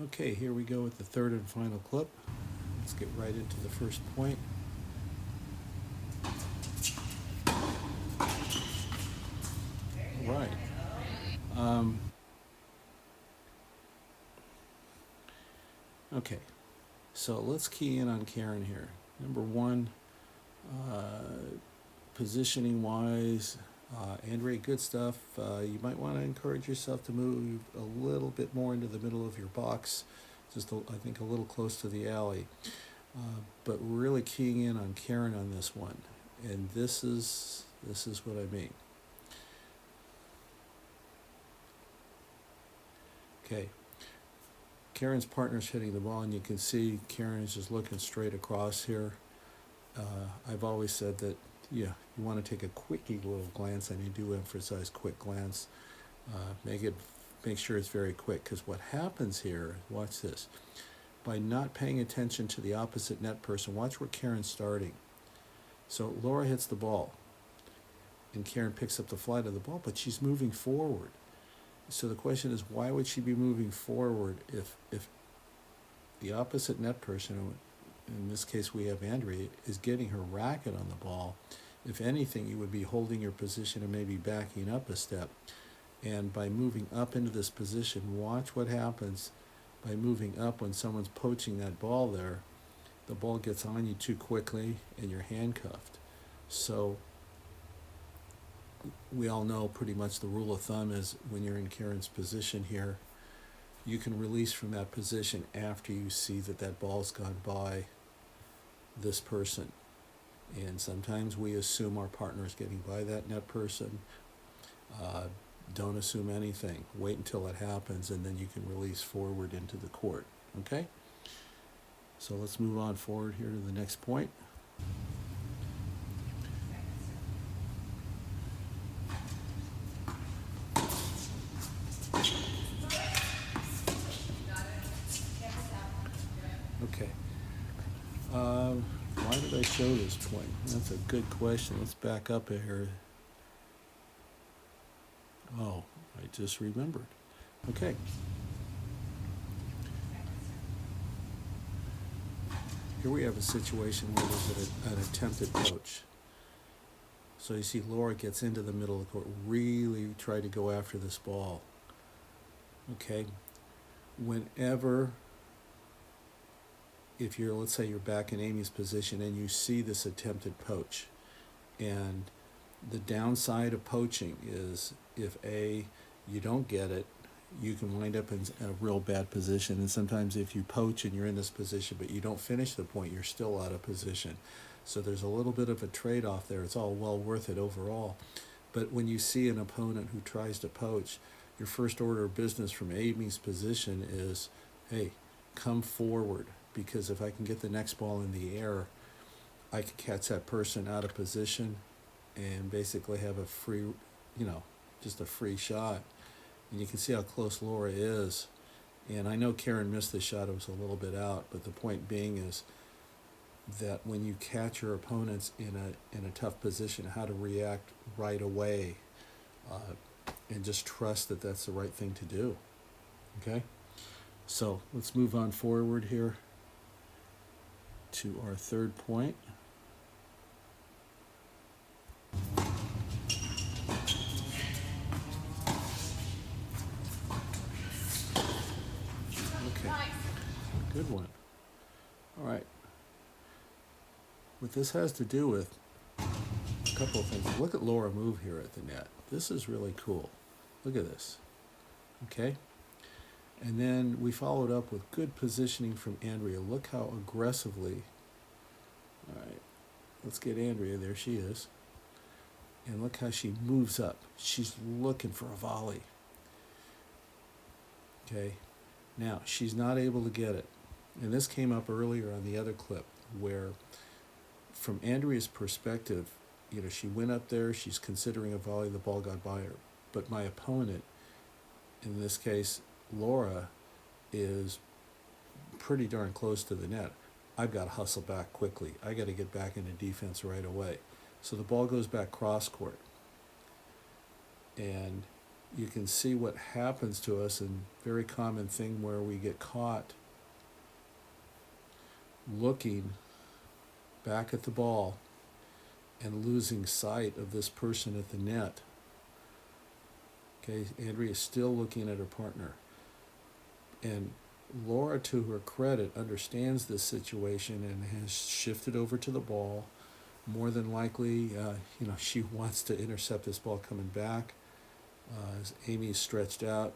Okay, here we go with the third and final clip. Let's get right into the first point. All right. Um, okay, so let's key in on Karen here. Number one, positioning wise, Andrea, good stuff. You might want to encourage yourself to move a little bit more into the middle of your box, I think a little close to the alley. But we're really keying in on Karen on this one, and this is what I mean. Okay, Karen's partner's hitting the ball, and you can see Karen is just looking straight across here. I've always said that, yeah, you want to take a quickie little glance, and you do emphasize quick glance. Make sure it's very quick, because what happens here, watch this, by not paying attention to the opposite net person, watch where Karen's starting. So Laura hits the ball, and Karen picks up the flight of the ball, but she's moving forward. So the question is, why would she be moving forward if the opposite net person, in this case we have Andrea, is getting her racket on the ball? If anything, you would be holding your position and maybe backing up a step. And by moving up into this position, watch what happens by moving up when someone's poaching that ball there. The ball gets on you too quickly and you're handcuffed. So we all know pretty much the rule of thumb is when you're in Karen's position here, you can release from that position after you see that that ball's gone by this person. And sometimes we assume our partner is getting by that net person. Don't assume anything. Wait until it happens, and then you can release forward into the court. Okay? So let's move on forward here to the next point. Okay. Why did I show this point? That's a good question. Let's back up here. Oh, I just remembered. Okay. Here we have a situation where there's an attempted poach. So you see Laura gets into the middle of the court, really try to go after this ball. Okay? Whenever, if you're, let's say you're back in Amy's position and you see this attempted poach, and the downside of poaching is if you don't get it, you can wind up in a real bad position. And sometimes if you poach and you're in this position but you don't finish the point, you're still out of position. So there's a little bit of a trade-off there. It's all well worth it overall. But when you see an opponent who tries to poach, your first order of business from Amy's position is, hey, come forward, because if I can get the next ball in the air, I can catch that person out of position and basically have a free, just a free shot. And you can see how close Laura is. And I know Karen missed the shot, it was a little bit out, but the point being is that when you catch your opponents in a tough position, how to react right away, and just trust that that's the right thing to do. Okay? So let's move on forward here to our third point. Okay, good one. All right. What this has to do with a couple of things. Look at Laura move here at the net. This is really cool. Look at this. Okay? And then we followed up with good positioning from Andrea. Look how aggressively, all right, let's get Andrea, there she is. And look how she moves up. She's looking for a volley. Okay? Now, she's not able to get it. And this came up earlier on the other clip where, from Andrea's perspective, she went up there, she's considering a volley, the ball got by her. But my opponent, in this case, Laura, is pretty darn close to the net. I've got to hustle back quickly. I got to get back into defense right away. So the ball goes back cross court. And you can see what happens to us, and very common thing where we get caught looking back at the ball and losing sight of this person at the net. Okay, Andrea is still looking at her partner. And Laura, to her credit, understands this situation and has shifted over to the ball. More than likely, she wants to intercept this ball coming back. As Amy is stretched out,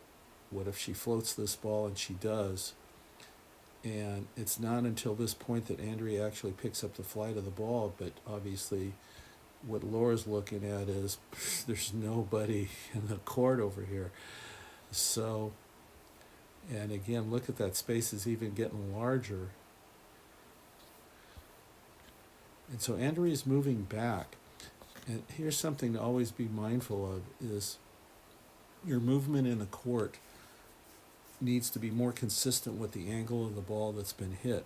what if she floats this ball? And she does. And it's not until this point that Andrea actually picks up the flight of the ball, but obviously what Laura's looking at is there's nobody in the court over here. So, and again, look at that space is even getting larger. And so Andrea's moving back. And here's something to always be mindful of is your movement in the court needs to be more consistent with the angle of the ball that's been hit.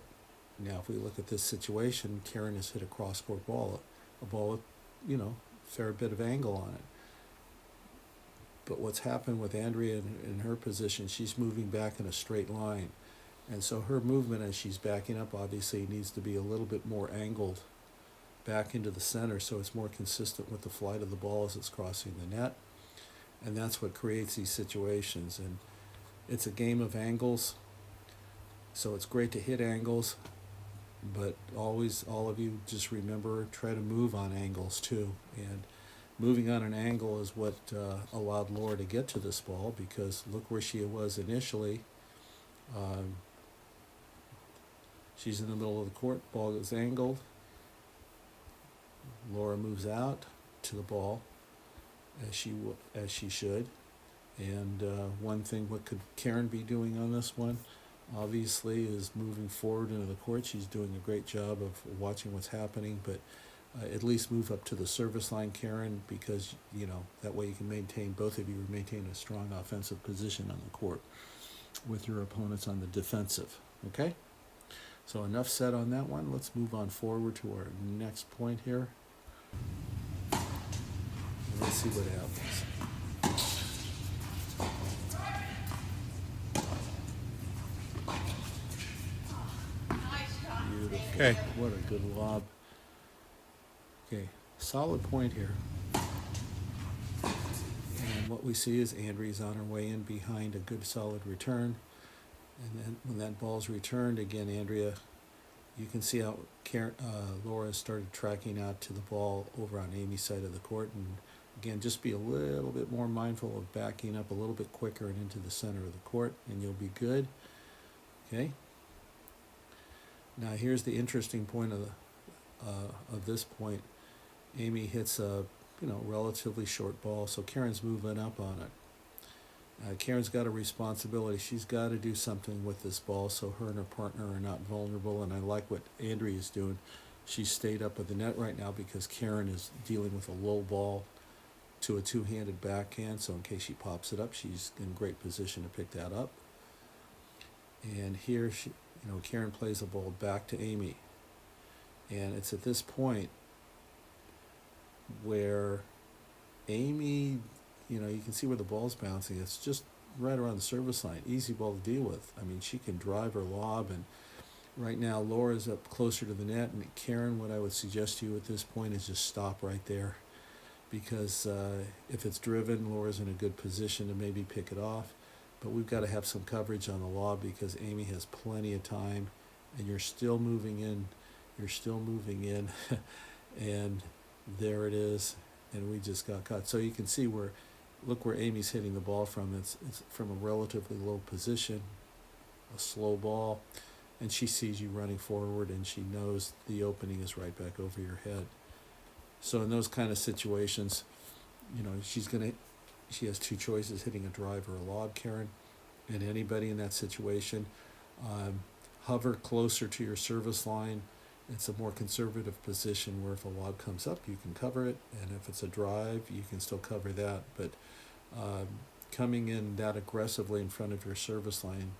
Now, if we look at this situation, Karen has hit a cross-court ball, a ball with, fair bit of angle on it. But what's happened with Andrea in her position, she's moving back in a straight line. And so her movement as she's backing up obviously needs to be a little bit more angled back into the center so it's more consistent with the flight of the ball as it's crossing the net. And that's what creates these situations. And it's a game of angles. So it's great to hit angles, but always, all of you, just remember, try to move on angles too. And moving on an angle is what allowed Laura to get to this ball, because look where she was initially. She's in the middle of the court, ball is angled. Laura moves out to the ball as she should. And one thing, what could Karen be doing on this one? Obviously is moving forward into the court. She's doing a great job of watching what's happening, but at least move up to the service line, Karen, because that way you can maintain, both of you maintain a strong offensive position on the court with your opponents on the defensive. Okay? So enough said on that one. Let's move on forward to our next point here. Let's see what happens. Beautiful. Okay. What a good lob. Okay, solid point here. And what we see is Andrea's on her way in behind a good solid return. And then when that ball's returned, again, Andrea, you can see how Laura started tracking out to the ball over on Amy's side of the court. And again, just be a little bit more mindful of backing up a little bit quicker and into the center of the court, and you'll be good. Okay. Now here's the interesting point of this point. Amy hits a relatively short ball, so Karen's moving up on it. Karen's got a responsibility. She's got to do something with this ball so her and her partner are not vulnerable, and I like what Andrea is doing. She stayed up at the net right now because Karen is dealing with a low ball to a two-handed backhand, so in case she pops it up, she's in great position to pick that up. And here, Karen plays the ball back to Amy. And it's at this point where Amy, you can see where the ball's bouncing. It's just right around the service line. Easy ball to deal with. I mean, she can drive or lob. And right now, Laura's up closer to the net. And Karen, what I would suggest to you at this point is just stop right there. Because if it's driven, Laura's in a good position to maybe pick it off. But we've got to have some coverage on the lob because Amy has plenty of time. And you're still moving in. And there it is. And we just got caught. So you can see look where Amy's hitting the ball from. It's from a relatively low position, a slow ball. And she sees you running forward and she knows the opening is right back over your head. So in those kind of situations, she has two choices, hitting a drive or a lob, Karen. And anybody in that situation, hover closer to your service line. It's a more conservative position where if a lob comes up, you can cover it. And if it's a drive, you can still cover that. But coming in that aggressively in front of your service line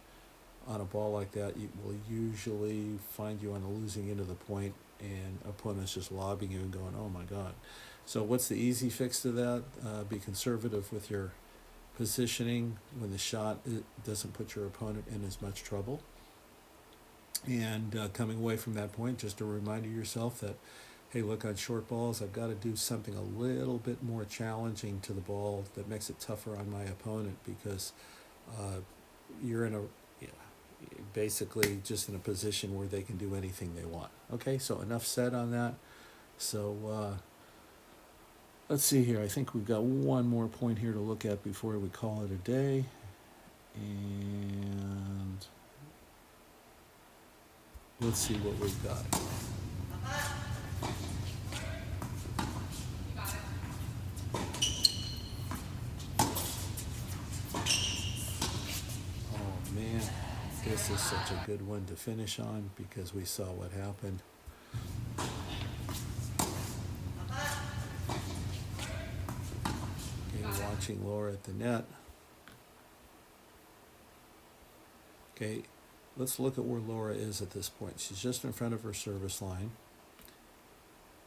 on a ball like that, you will usually find you on the losing end of the point, and opponents just lobbing you and going, oh my God. So what's the easy fix to that? Be conservative with your positioning when the shot doesn't put your opponent in as much trouble. And coming away from that point, just a reminder to yourself that, hey, look, on short balls, I've got to do something a little bit more challenging to the ball that makes it tougher on my opponent, because you're in a basically just in a position where they can do anything they want. Okay, so enough said on that. So let's see here. I think we've got one more point here to look at before we call it a day. And let's see what we've got. Oh man, this is such a good one to finish on because we saw what happened. Okay, watching Laura at the net. Okay, let's look at where Laura is at this point. She's just in front of her service line,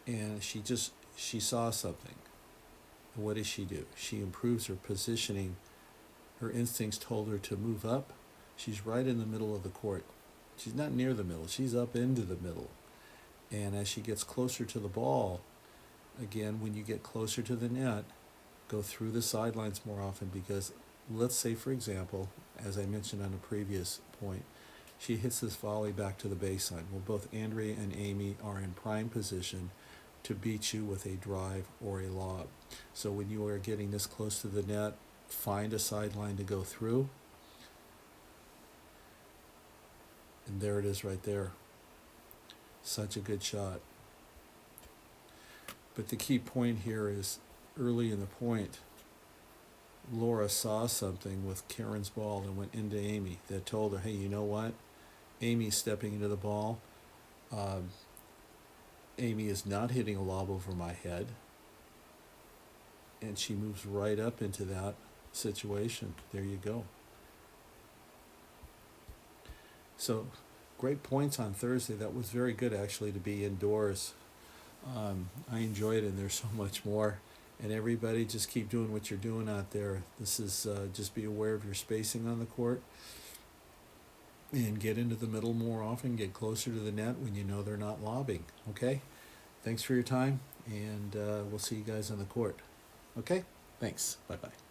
and she saw something. And what does she do? She improves her positioning. Her instincts told her to move up. She's right in the middle of the court. She's not near the middle, she's up into the middle. And as she gets closer to the ball, again, when you get closer to the net, go through the sidelines more often, because let's say, for example, as I mentioned on a previous point, she hits this volley back to the baseline. Well, both Andrea and Amy are in prime position to beat you with a drive or a lob. So when you are getting this close to the net, find a sideline to go through. And there it is right there. Such a good shot. But the key point here is early in the point, Laura saw something with Karen's ball and went into Amy that told her, hey, you know what? Amy's stepping into the ball. Amy is not hitting a lob over my head. And she moves right up into that situation. There you go. So, great points on Thursday. That was very good, actually, to be indoors. I enjoy it, and there's so much more. And everybody, just keep doing what you're doing out there. This is just be aware of your spacing on the court, and get into the middle more often. Get closer to the net when you know they're not lobbing. Okay? Thanks for your time, and we'll see you guys on the court. Okay? Thanks. Bye-bye.